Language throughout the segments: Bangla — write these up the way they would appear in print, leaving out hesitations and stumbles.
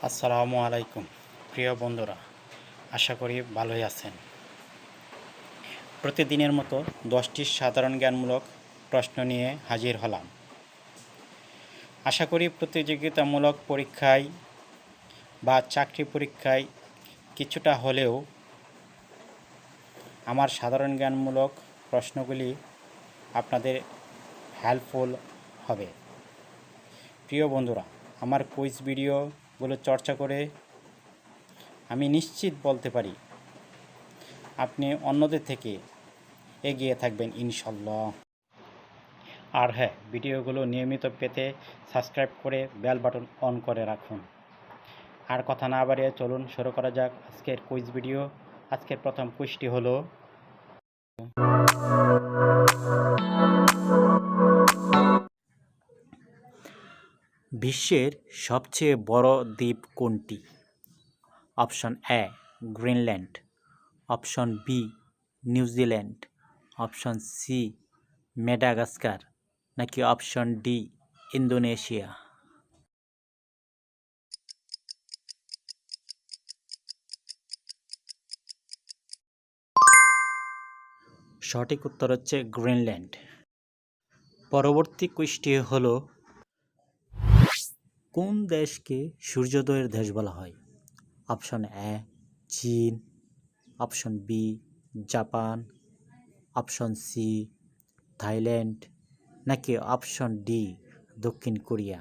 আসসালামু আলাইকুম প্রিয় বন্ধুরা, আশা করি ভালোই আছেন। প্রতিদিনের মতো 10টি সাধারণ জ্ঞানমূলক প্রশ্ন নিয়ে হাজির হলাম। আশা করি প্রতিযোগিতামূলক পরীক্ষায় বা চাকরি পরীক্ষায় কিছুটা হলেও আমার সাধারণ জ্ঞানমূলক প্রশ্নগুলি আপনাদের হেল্পফুল হবে। প্রিয় বন্ধুরা, আমার কুইজ ভিডিওগুলো চর্চা করে আমি নিশ্চিত বলতে পারি আপনি অন্যদের থেকে এগিয়ে থাকবেন ইনশাল্লাহ। আর হ্যাঁ, ভিডিওগুলো নিয়মিত পেতে সাবস্ক্রাইব করে বেল বাটন অন করে রাখুন। আর কথা না বাড়িয়ে চলুন শুরু করা যাক আজকের কুইজ ভিডিও। আজকের প্রথম কুইজটি হলো, বিশ্বের সবচেয়ে বড় দ্বীপ কোনটি? Option A Greenland, option B New Zealand, option C Madagascar, নাকি অপশন ডি ইন্দোনেশিয়া? সঠিক উত্তর হচ্ছে গ্রিনল্যান্ড। পরবর্তী কুইজটি হলো, কোন দেশকে সূর্যোদয়ের দেশ বলা হয়? অপশন এ চীন, option B Japan, option C Thailand, নাকি অপশন ডি দক্ষিণ কোরিয়া?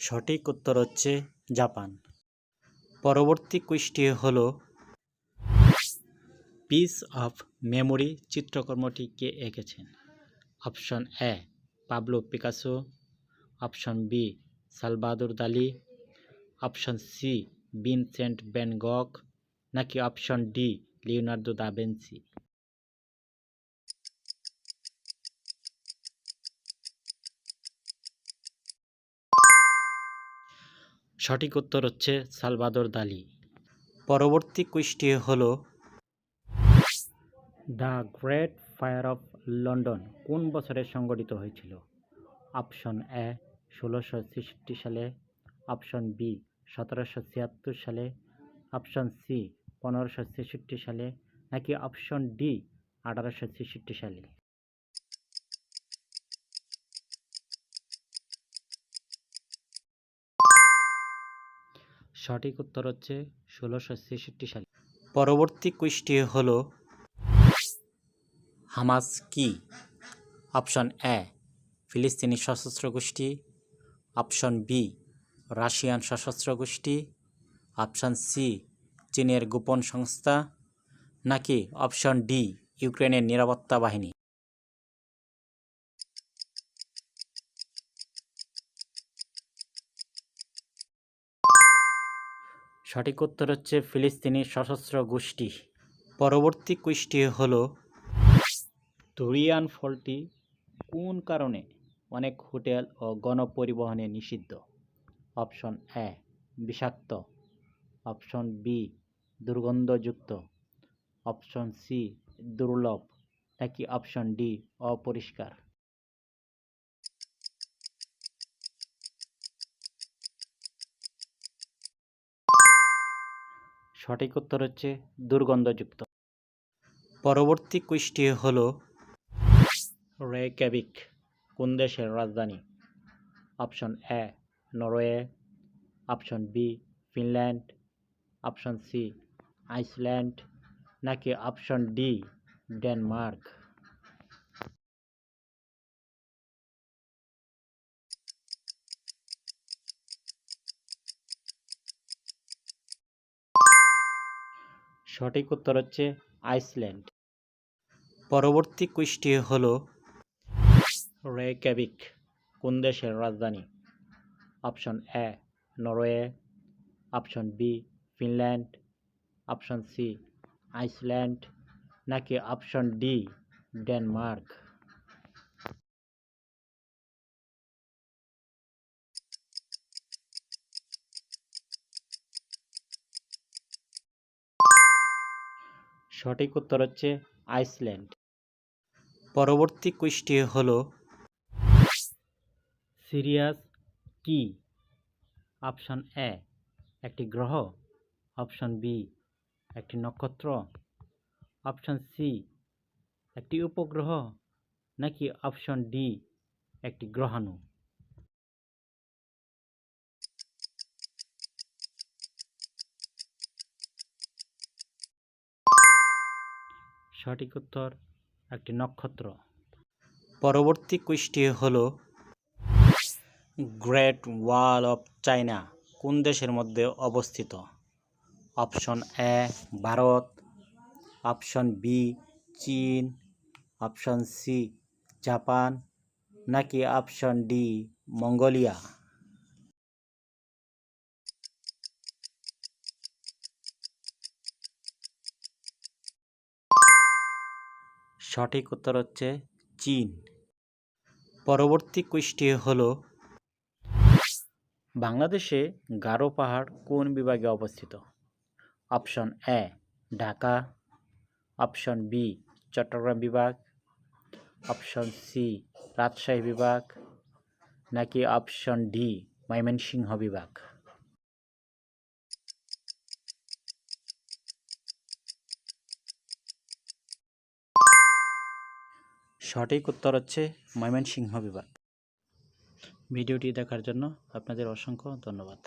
সঠিক উত্তর হচ্ছে জাপান। পরবর্তী কুইজটি হলো, পিস অফ মেমোরি চিত্রকর্মটি কে এঁকেছেন? Option A Pablo Picasso, option B Salvador Dali, option C Vincent van Gogh, নাকি option D Leonardo da Vinci? সঠিক উত্তর হচ্ছে সালভাদর দালি। পরবর্তী কুইজটি হলো, the great fire of London কোন বছরে সংঘটিত হয়েছিল? অপশন এ 1666 সালে, অপশন বি 1776 সালে, অপশন সি 1566 সালে, নাকি অপশন ডি 1866 সালে? সঠিক উত্তর হচ্ছে 1666 সালে। পরবর্তী কুইজটি হলো, হামাস কি? অপশন এ ফিলিস্তিনি সশস্ত্র গোষ্ঠী, অপশন বি রাশিয়ান সশস্ত্র গোষ্ঠী, অপশন সি চীনের গোপন সংস্থা, নাকি অপশন ডি ইউক্রেনের নিরাপত্তা বাহিনী? সঠিক উত্তর হচ্ছে ফিলিস্তিনি সশস্ত্র গোষ্ঠী। পরবর্তী কুইজটি হলো, ধুরিয়ান ফলটি কোন কারণে অনেক হোটেল ও গণপরিবহনে নিষিদ্ধ? অপশন এ বিষাক্ত, অপশন বি দুর্গন্ধযুক্ত, অপশন সি দুর্লভ, নাকি অপশন ডি অপরিষ্কার? সঠিক উত্তর হচ্ছে দুর্গন্ধযুক্ত। পরবর্তী কুইজটি হলো, রেইক্যাভিক কোন দেশের রাজধানী? Option A Norway, option B Finland, option C Iceland, নাকি অপশন ডি ডেনমার্ক? সঠিক উত্তর হচ্ছে আইসল্যান্ড। পরবর্তী কুইজটি হলো, রেইক্যাভিক কোন দেশের রাজধানী? Option A Norway, option B Finland, option C Iceland, নাকি অপশন ডি ডেনমার্ক? সঠিক উত্তর হচ্ছে আইসল্যান্ড। পরবর্তী কুইজটি হলো সিরিয়াস কি? অপশন এ একটি গ্রহ, অপশন বি একটি নক্ষত্র, অপশন সি একটি উপগ্রহ, নাকি অপশন ডি একটি গ্রহাণু? সঠিক উত্তর একটি নক্ষত্র। পরবর্তী কুইজটি হলো গ্রেট ওয়াল অফ চায়না কোন দেশের মধ্যে অবস্থিত? Option A Bharat, option B চীন, অপশন সি জাপান, নাকি অপশন ডি মঙ্গোলিয়া? সঠিক উত্তর হচ্ছে চীন। পরবর্তী কুইজটি হলো বাংলাদেশে গারো পাহাড় কোন বিভাগে অবস্থিত? Option A Dhaka, option B Chattogram বিভাগ, অপশন সি রাজশাহী বিভাগ, নাকি অপশন ডি ময়মনসিংহ বিভাগ? সঠিক উত্তর হচ্ছে ময়মনসিংহ বিভাগ। ভিডিওটি দেখার জন্য আপনাদের অসংখ্য ধন্যবাদ।